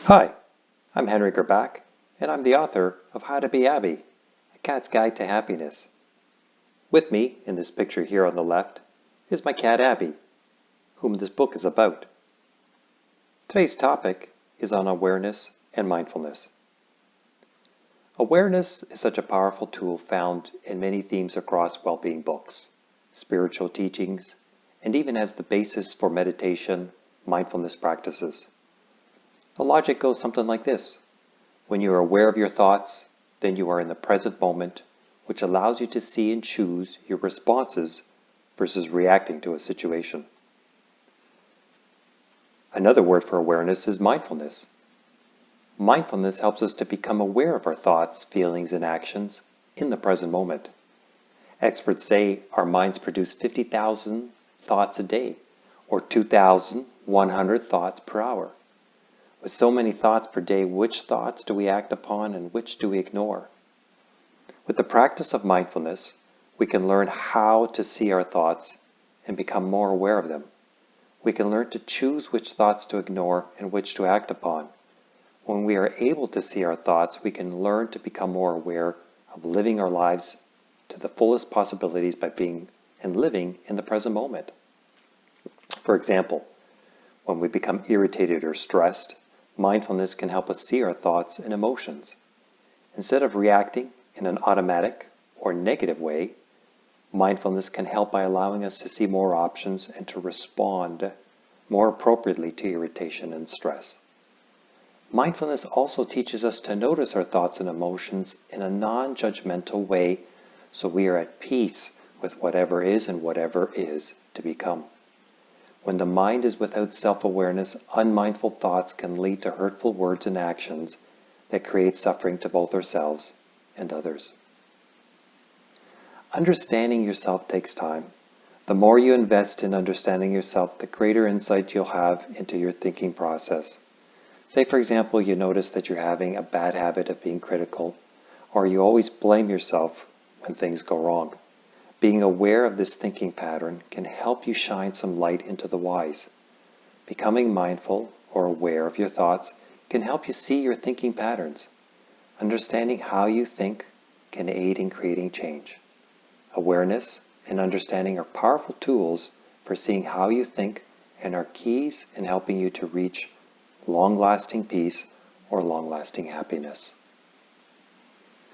Hi, I'm Henry Gerbach, and I'm the author of How to Be Abby, A Cat's Guide to Happiness. With me, in this picture here on the left, is my cat Abby, whom this book is about. Today's topic is on awareness and mindfulness. Awareness is such a powerful tool found in many themes across well-being books, spiritual teachings, and even as the basis for meditation, mindfulness practices. The logic goes something like this. When you are aware of your thoughts, then you are in the present moment, which allows you to see and choose your responses versus reacting to a situation. Another word for awareness is mindfulness. Mindfulness helps us to become aware of our thoughts, feelings, and actions in the present moment. Experts say our minds produce 50,000 thoughts a day, or 2,100 thoughts per hour. With so many thoughts per day, which thoughts do we act upon and which do we ignore? With the practice of mindfulness, we can learn how to see our thoughts and become more aware of them. We can learn to choose which thoughts to ignore and which to act upon. When we are able to see our thoughts, we can learn to become more aware of living our lives to the fullest possibilities by being and living in the present moment. For example, when we become irritated or stressed, mindfulness can help us see our thoughts and emotions. Instead of reacting in an automatic or negative way, mindfulness can help by allowing us to see more options and to respond more appropriately to irritation and stress. Mindfulness also teaches us to notice our thoughts and emotions in a non-judgmental way so we are at peace with whatever is and whatever is to become. When the mind is without self-awareness, unmindful thoughts can lead to hurtful words and actions that create suffering to both ourselves and others. Understanding yourself takes time. The more you invest in understanding yourself, the greater insight you'll have into your thinking process. Say, for example, you notice that you're having a bad habit of being critical, or you always blame yourself when things go wrong. Being aware of this thinking pattern can help you shine some light into the whys. Becoming mindful or aware of your thoughts can help you see your thinking patterns. Understanding how you think can aid in creating change. Awareness and understanding are powerful tools for seeing how you think and are keys in helping you to reach long-lasting peace or long-lasting happiness.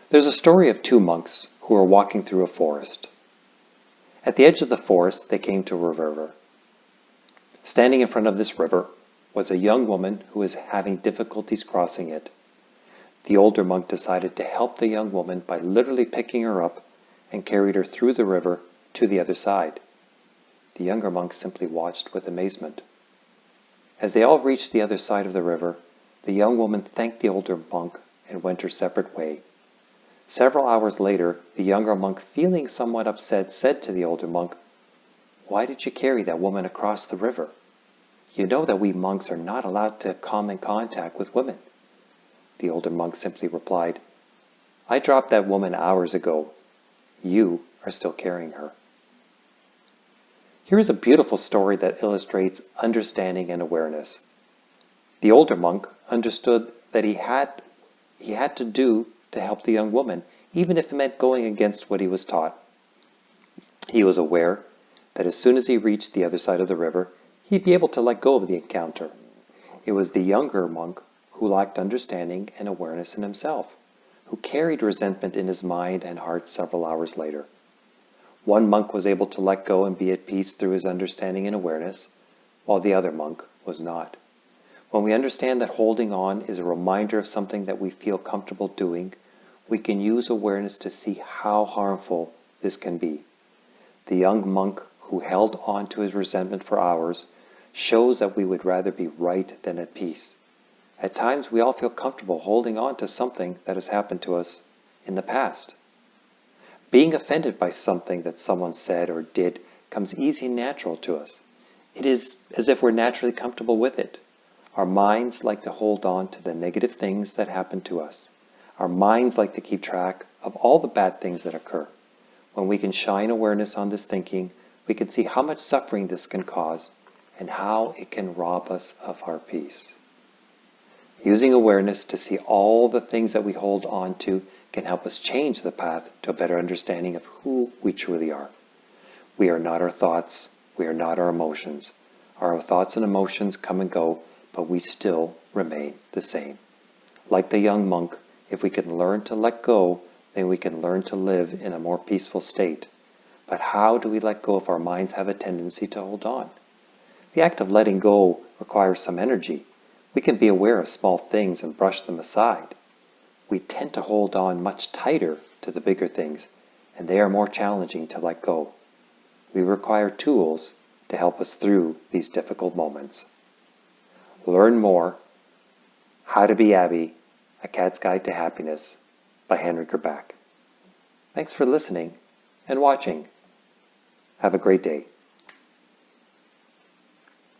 There's a story of two monks who are walking through a forest. At the edge of the forest, they came to a river. Standing in front of this river was a young woman who was having difficulties crossing it. The older monk decided to help the young woman by literally picking her up and carried her through the river to the other side. The younger monk simply watched with amazement. As they all reached the other side of the river, the young woman thanked the older monk and went her separate way. Several hours later, the younger monk, feeling somewhat upset, said to the older monk, "Why did you carry that woman across the river? You know that we monks are not allowed to come in contact with women." The older monk simply replied, "I dropped that woman hours ago. You are still carrying her." Here is a beautiful story that illustrates understanding and awareness. The older monk understood that he had to do to help the young woman, even if it meant going against what he was taught. He was aware that as soon as he reached the other side of the river, he'd be able to let go of the encounter. It was the younger monk who lacked understanding and awareness in himself, who carried resentment in his mind and heart several hours later. One monk was able to let go and be at peace through his understanding and awareness, while the other monk was not. When we understand that holding on is a reminder of something that we feel comfortable doing, we can use awareness to see how harmful this can be. The young monk who held on to his resentment for hours shows that we would rather be right than at peace. At times, we all feel comfortable holding on to something that has happened to us in the past. Being offended by something that someone said or did comes easy and natural to us. It is as if we're naturally comfortable with it. Our minds like to hold on to the negative things that happen to us. Our minds like to keep track of all the bad things that occur. When we can shine awareness on this thinking, we can see how much suffering this can cause and how it can rob us of our peace. Using awareness to see all the things that we hold on to can help us change the path to a better understanding of who we truly are. We are not our thoughts. We are not our emotions. Our thoughts and emotions come and go, but we still remain the same. Like the young monk, if we can learn to let go, then we can learn to live in a more peaceful state. But how do we let go if our minds have a tendency to hold on? The act of letting go requires some energy. We can be aware of small things and brush them aside. We tend to hold on much tighter to the bigger things, and they are more challenging to let go. We require tools to help us through these difficult moments. Learn more. How to Be Abby, A Cat's Guide to Happiness by Henry Gerbach. Thanks for listening and watching. Have a great day.